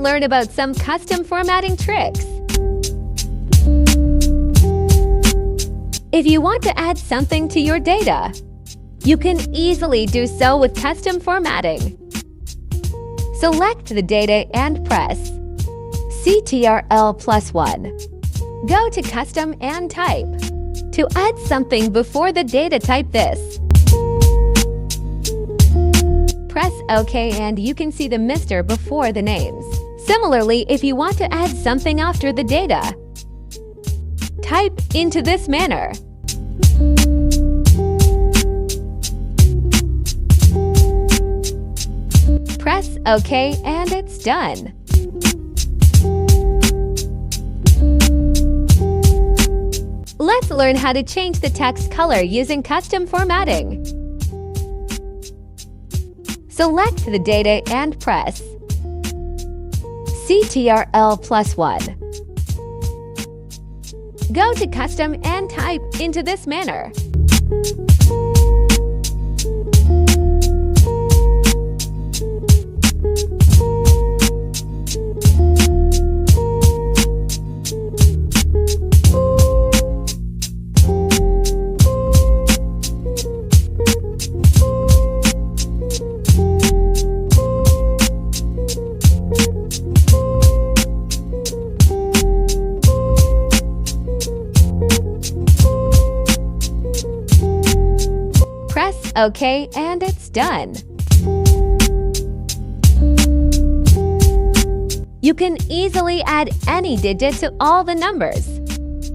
learn about some custom formatting tricks. If you want to add something to your data, you can easily do so with custom formatting. Select the data and press Ctrl+1. Go to Custom and type. To add something before the data, type this. Press OK and you can see the Mr. before the names. Similarly, if you want to add something after the data, type into this manner. Press OK and it's done. Let's learn how to change the text color using custom formatting. Select the data and press Ctrl+1. Go to Custom and type into this manner. Press OK and it's done. You can easily add any digit to all the numbers.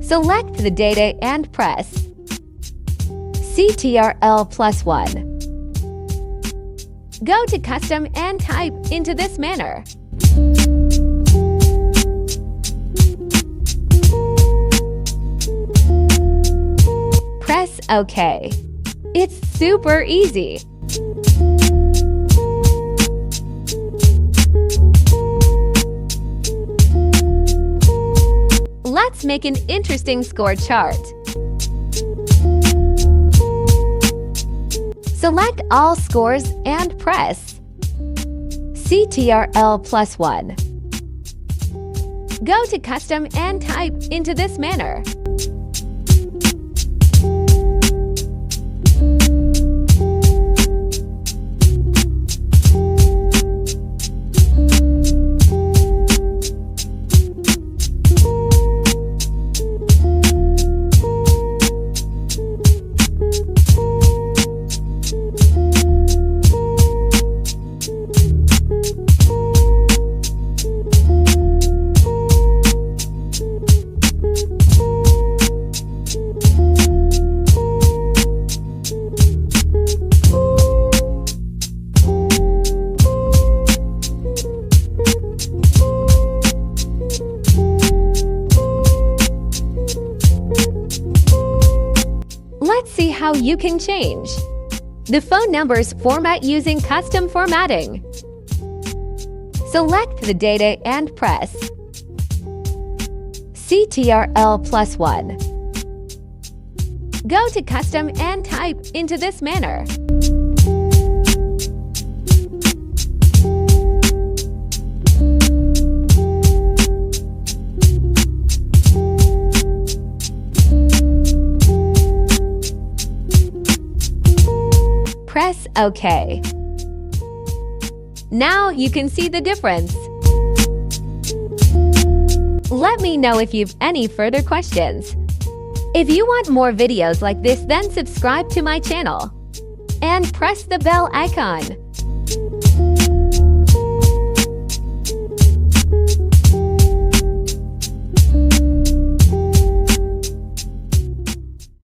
Select the data and press Ctrl+1. Go to Custom and type into this manner. Press OK. It's super easy. Let's make an interesting score chart. Select all scores and press Ctrl+1. Go to Custom and type into this manner. Let's see how you can change the phone numbers format using custom formatting. Select the data and press Ctrl+1. Go to Custom and type into this manner. Press OK. Now you can see the difference. Let me know if you've any further questions. If you want more videos like this, then subscribe to my channel and press the bell icon.